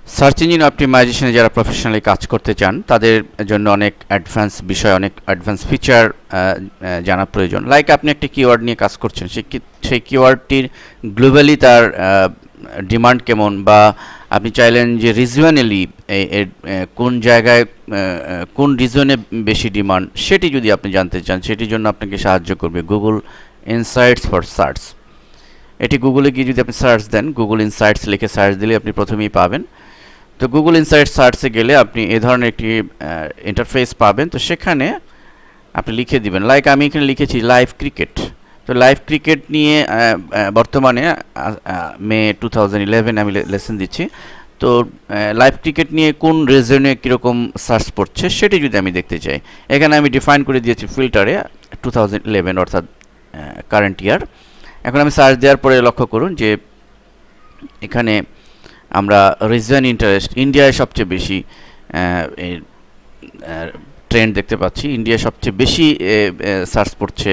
Search engine অপটিমাইজেশনে যারা professionally কাজ করতে চান তাদের জন্য অনেক অ্যাডভান্স বিষয়, অনেক অ্যাডভান্স ফিচার জানা প্রয়োজন। লাইক আপনি একটা কিওয়ার্ড নিয়ে কাজ করছেন, সেই কিওয়ার্ডটির গ্লোবালি তার ডিমান্ড কেমন, বা আপনি চাইলেন যে রিজিওনালি কোন জায়গায় কোন রিজনে বেশি ডিমান্ড, সেটি যদি আপনি জানতে চান, সেটির জন্য আপনাকে সাহায্য করবে গুগল ইনসাইটস ফর সার্চ। এটি গুগলে গিয়ে যদি আপনি সার্চ দেন, গুগল ইনসাইটস লিখে সার্চ দিলে আপনি প্রথমেই পাবেন। তো গুগল ইনসাইট সার্চে গেলে আপনি এ ধরনের একটি ইন্টারফেস পাবেন। তো সেখানে আপনি লিখে দিবেন, লাইক আমি এখানে লিখেছি লাইভ ক্রিকেট। তো লাইভ ক্রিকেট নিয়ে বর্তমানে মে 2011 আমি লেসন দিচ্ছি। তো লাইভ ক্রিকেট নিয়ে কোন রিজনে কীরকম সার্চ পড়ছে সেটি যদি আমি দেখতে চাই, এখানে আমি ডিফাইন করে দিয়েছি ফিল্টারে 2011, অর্থাৎ কারেন্ট ইয়ার। এখন আমি সার্চ দেওয়ার পরে লক্ষ্য করুন যে এখানে আমরা রিজন ইন্টারেস্ট ইন্ডিয়ায় সবচেয়ে বেশি ট্রেন্ড দেখতে পাচ্ছি। ইন্ডিয়ায় সবচেয়ে বেশি সার্চ পড়ছে,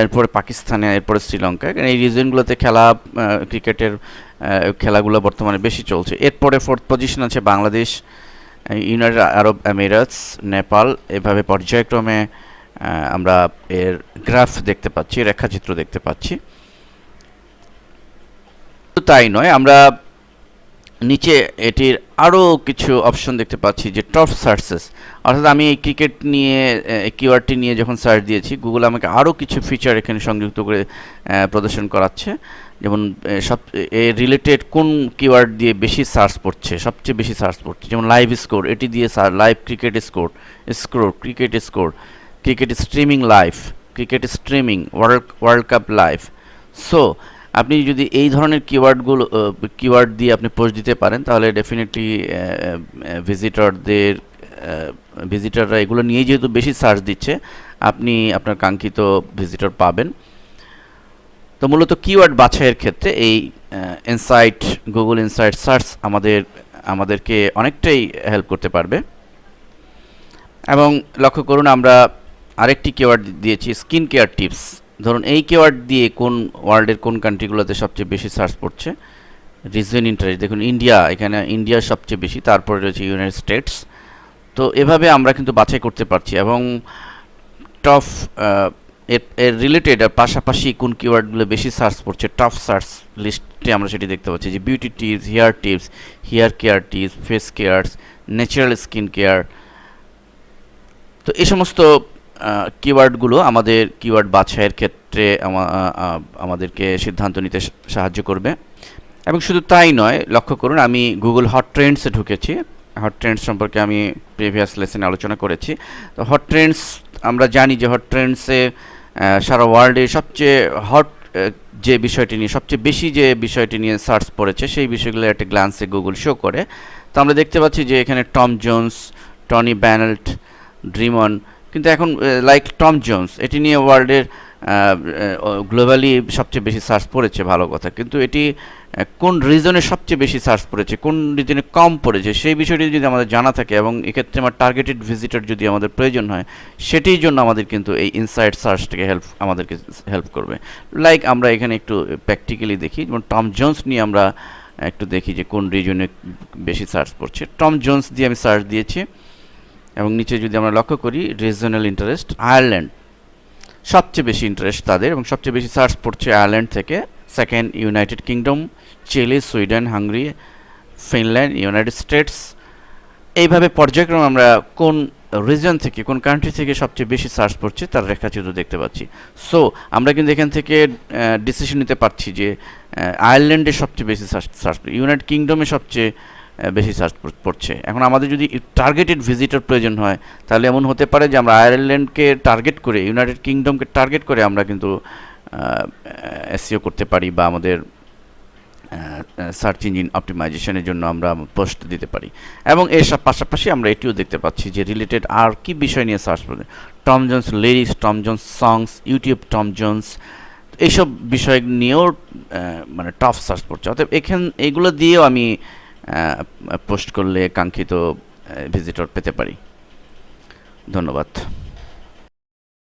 এরপরে পাকিস্তানে, এরপরে শ্রীলঙ্কা। এই রিজনগুলোতে ক্রিকেটের খেলাগুলো বর্তমানে বেশি চলছে। এরপরে ফোর্থ পজিশন আছে বাংলাদেশ, ইউনাইটেড আরব আমিরাতস, নেপাল। এভাবে পর্যায়ক্রমে আমরা এর গ্রাফ দেখতে পাচ্ছি, রেখাচিত্র দেখতে পাচ্ছি। তাই নয়, আমরা নিচে এটির আরও কিছু অপশন দেখতে পাচ্ছি, যে টপ সার্চেস। অর্থাৎ আমি এই ক্রিকেট নিয়ে কিওয়ার্ডটি নিয়ে যখন সার্চ দিয়েছি, গুগল আমাকে আরও কিছু ফিচার এখানে সংযুক্ত করে প্রদর্শন করাচ্ছে। যেমন সব রিলেটেড কোন কিওয়ার্ড দিয়ে বেশি সার্চ পড়ছে, সবচেয়ে বেশি সার্চ পড়ছে। যেমন লাইভ স্কোর, এটি দিয়ে live cricket cricket score, cricket streaming live, cricket streaming, world cup live. So আপনি যদি এই ধরনের কিওয়ার্ড দিয়ে আপনি পোস্ট দিতে পারেন, তাহলে ডেফিনেটলি ভিজিটররা এগুলো নিয়েই যেহেতু বেশি সার্চ দিচ্ছে, আপনি আপনার কাঙ্ক্ষিত ভিজিটর পাবেন। তো মূলত কিওয়ার্ড বাছাইয়ের ক্ষেত্রে এই গুগল ইনসাইট সার্চ আমাদেরকে অনেকটাই হেল্প করতে পারবে। এবং লক্ষ্য করুন, আমরা আরেকটি কিওয়ার্ড দিয়েছি স্কিন কেয়ার টিপস। ধরুন এই কিওয়ার্ড দিয়ে ওয়ার্ল্ডের কোন কান্ট্রিগুলোতে সবচেয়ে বেশি সার্চ পড়ছে, রিজন ইন্টারেস্ট। দেখুন ইন্ডিয়া, এখানে ইন্ডিয়ার সবচেয়ে বেশি, তারপরে রয়েছে ইউনাইটেড স্টেটস। তো এভাবে আমরা কিন্তু বাছাই করতে পারছি, এবং টপ এর রিলেটেড পাশাপাশি কোন কিওয়ার্ডগুলো বেশি সার্চ পড়ছে, টপ সার্চ লিস্টে আমরা সেটি দেখতে পাচ্ছি, যে beauty tips, hair care tips, face cares, natural skin care. তো এই সমস্ত কিওয়ার্ডগুলো আমাদের কিওয়ার্ড বাছাইয়ের ক্ষেত্রে আমাদেরকে সিদ্ধান্ত নিতে সাহায্য করবে। এবং শুধু তাই নয়, লক্ষ্য করুন আমি গুগল হট ট্রেন্ডসে ঢুকেছি। হট ট্রেন্ডস সম্পর্কে আমি প্রিভিয়াস লেসনে আলোচনা করেছি। তো হট ট্রেন্ডস, আমরা জানি যে হট ট্রেন্ডসে সারা ওয়ার্ল্ডে সবচেয়ে হট যে বিষয়টি নিয়ে, সবচেয়ে বেশি যে বিষয়টি নিয়ে সার্চ পড়েছে, সেই বিষয়গুলো একটা গ্ল্যান্সে গুগল শো করে। তো আমরা দেখতে পাচ্ছি যে এখানে টম জোন্স, টনি ব্যানেল্ট, ড্রিমন। কিন্তু এখন লাইক টম জোন্স, এটি নিয়ে ওয়ার্ল্ডের গ্লোবালি সবচেয়ে বেশি সার্চ পড়েছে, ভালো কথা। কিন্তু এটি কোন রিজনে সবচেয়ে বেশি সার্চ পড়েছে, কোন রিজনে কম পড়েছে, সেই বিষয়টি যদি আমাদের জানা থাকে, এবং এক্ষেত্রে আমার টার্গেটেড ভিজিটর যদি আমাদের প্রয়োজন হয়, সেটির জন্য আমাদের কিন্তু এই ইনসাইট সার্চটাকে আমাদেরকে হেল্প করবে। লাইক আমরা এখানে একটু প্র্যাকটিক্যালি দেখি, যেমন টম জোন্স নিয়ে আমরা একটু দেখি যে কোন রিজনে বেশি সার্চ পড়ছে। টম জোন্স দিয়ে আমি সার্চ দিয়েছি, এবং নিচে যদি আমরা লক্ষ্য করি, রিজনাল ইন্টারেস্ট আয়ারল্যান্ড, সবচেয়ে বেশি ইন্টারেস্ট তাদের, এবং সবচেয়ে বেশি সার্চ পড়ছে আয়ারল্যান্ড থেকে। Second United Kingdom, Chile, Sweden, Hungary, Finland, United States. এইভাবে পর্যায়ক্রমে আমরা কোন রিজন থেকে, কোন কান্ট্রি থেকে সবচেয়ে বেশি সার্চ পড়ছে তার রেখাচিত্র দেখতে পাচ্ছি। সো আমরা কিন্তু এখান থেকে ডিসিশন নিতে পারছি যে আয়ারল্যান্ডে সবচেয়ে বেশি সার্চ, ইউনাইটেড কিংডমে সবচেয়ে বেশি সার্চ পড়ছে। এখন আমাদের যদি টার্গেটেড ভিজিটর প্রয়োজন হয়, তাহলে এমন হতে পারে যে আমরা আয়ারল্যান্ডকে টার্গেট করে, ইউনাইটেড কিংডমকে টার্গেট করে আমরা কিন্তু এসইও করতে পারি, বা আমাদের সার্চ ইঞ্জিন অপটিমাইজেশনের জন্য আমরা পোস্ট দিতে পারি। এবং এর পাশাপাশি আমরা এটিও দেখতে পাচ্ছি যে রিলেটেড আর কি বিষয় নিয়ে সার্চ করবে, Tom Jones lyrics, Tom Jones songs, YouTube Tom Jones, এইসব বিষয় নিয়েও মানে টপ সার্চ পড়ছে। অতএব এইগুলো দিয়েও আমি পোস্ট করলে কাঙ্ক্ষিত ভিজিটর পেতে পারি। ধন্যবাদ।